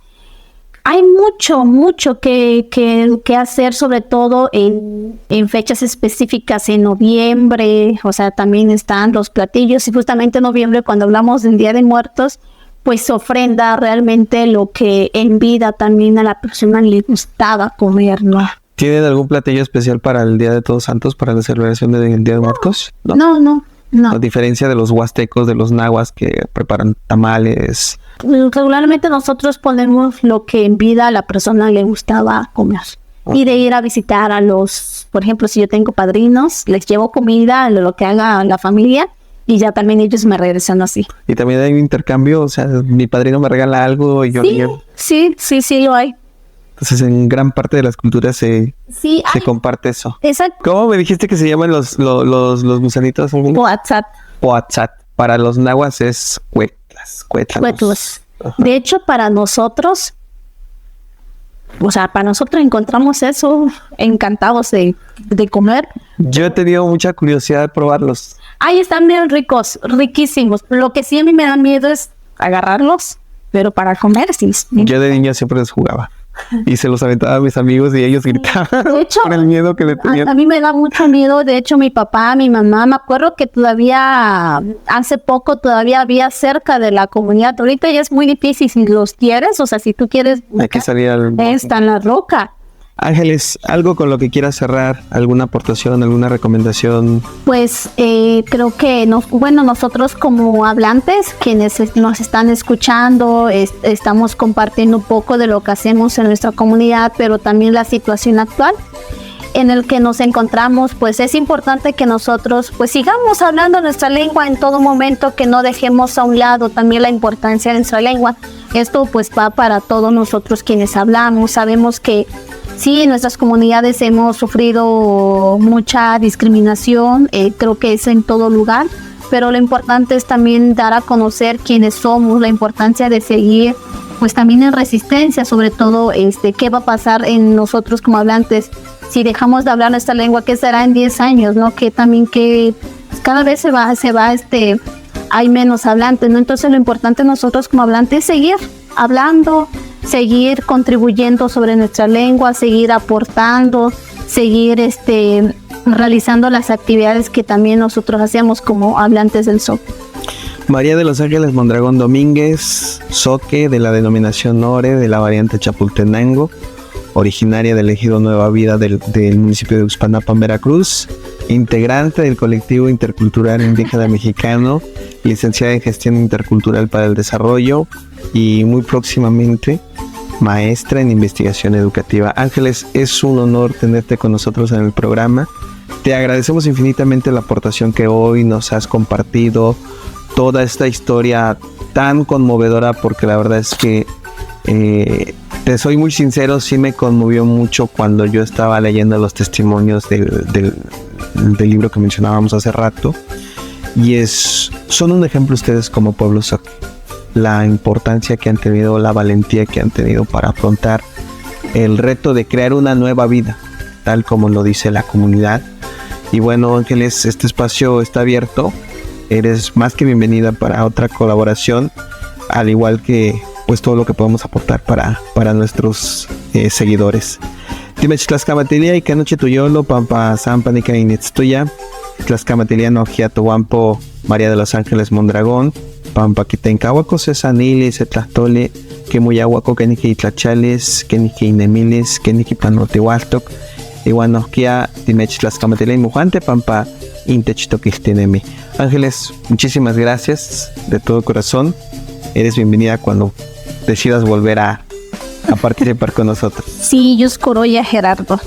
Hay mucho que hacer, sobre todo en fechas específicas, en noviembre, o sea, también están los platillos, y justamente en noviembre, cuando hablamos del Día de Muertos, pues se ofrenda realmente lo que en vida también a la persona le gustaba comer, ¿no? ¿Tienen algún platillo especial para el Día de Todos Santos, para la celebración del Día de Muertos? No. A diferencia de los huastecos, de los nahuas que preparan tamales. Regularmente nosotros ponemos lo que en vida a la persona le gustaba comer. Okay. Y de ir a visitar a los, por ejemplo, si yo tengo padrinos, les llevo comida, lo que haga la familia, y ya también ellos me regresan así. ¿Y también hay un intercambio? O sea, mi padrino me regala algo y yo le llevo. Sí, lo hay. Entonces, en gran parte de las culturas se comparte eso. Exacto. ¿Cómo me dijiste que se llaman los gusanitos? Puatzat. Para los nahuas es cuetlas. De hecho, para nosotros encontramos eso encantados de comer. Yo he tenido mucha curiosidad de probarlos. Ahí están bien ricos, riquísimos. Lo que sí a mí me da miedo es agarrarlos, pero para comer sí. Yo de niño siempre les jugaba. Y se los aventaba a mis amigos y ellos gritaban de hecho, por el miedo que le tenían. A mí me da mucho miedo. De hecho, mi papá, mi mamá, me acuerdo que todavía hace poco había cerca de la comunidad. Ahorita ya es muy difícil si los quieres, o sea, si tú quieres hay que salir está en la roca. Ángeles, ¿algo con lo que quieras cerrar? ¿Alguna aportación, alguna recomendación? Pues creo que nosotros como hablantes, quienes nos están escuchando, estamos compartiendo un poco de lo que hacemos en nuestra comunidad, pero también la situación actual en el que nos encontramos. Pues es importante que nosotros pues sigamos hablando nuestra lengua en todo momento, que no dejemos a un lado también la importancia de nuestra lengua. Esto pues va para todos nosotros quienes hablamos. Sabemos que sí, en nuestras comunidades hemos sufrido mucha discriminación, creo que es en todo lugar, pero lo importante es también dar a conocer quiénes somos, la importancia de seguir pues también en resistencia, sobre todo qué va a pasar en nosotros como hablantes si dejamos de hablar nuestra lengua, qué será en 10 años, ¿no? Que también que cada vez hay menos hablantes, ¿no? Entonces lo importante nosotros como hablantes es seguir hablando, seguir contribuyendo sobre nuestra lengua, seguir aportando, seguir realizando las actividades que también nosotros hacemos como hablantes del Zoque. María de los Ángeles Mondragón Domínguez, Zoque de la denominación Nore de la variante Chapultenango, originaria del ejido Nueva Vida del municipio de Uxpanapan, Veracruz, integrante del colectivo intercultural indígena mexicano, licenciada en gestión intercultural para el desarrollo y muy próximamente maestra en investigación educativa. Ángeles, es un honor tenerte con nosotros en el programa. Te agradecemos infinitamente la aportación que hoy nos has compartido, toda esta historia tan conmovedora, porque la verdad es que te soy muy sincero, sí me conmovió mucho cuando yo estaba leyendo los testimonios del libro que mencionábamos hace rato, y son un ejemplo ustedes como pueblo Zoque, la importancia que han tenido, la valentía que han tenido para afrontar el reto de crear una nueva vida, tal como lo dice la comunidad. Y bueno, Ángeles, este espacio está abierto, eres más que bienvenida para otra colaboración, al igual que pues todo lo que podemos aportar para nuestros seguidores. Timech Tlaxcamatilia y Canoche Tuyolo, Pampa Zampanica y Netztuya, Tlaxcamatiliano Giatohuampo, María de los Ángeles Mondragón, Pampa Quitencahuaco, Cesanili, Cetlastole, Quemuyahuaco, Keniki Itlachales, Keniki Inemiles, Keniki Panotehualtoc, Iguanosquia, Timech Tlaxcamatilia y Mujante, Pampa Intechtoquiltenemi. Ángeles, muchísimas gracias de todo corazón. Eres bienvenida cuando decidas volver a participar con nosotros. Sí, yo Coroya Gerardo.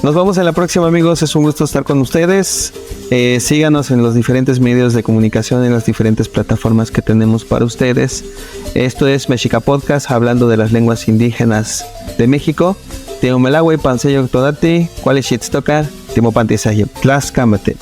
Nos vemos en la próxima, amigos. Es un gusto estar con ustedes. Síganos en los diferentes medios de comunicación, en las diferentes plataformas que tenemos para ustedes. Esto es Mexica Podcast, hablando de las lenguas indígenas de México. Teomelagüe, Panseyo Todati, Cuál es Toca, Timo Pantisayo, Tlaxcamate.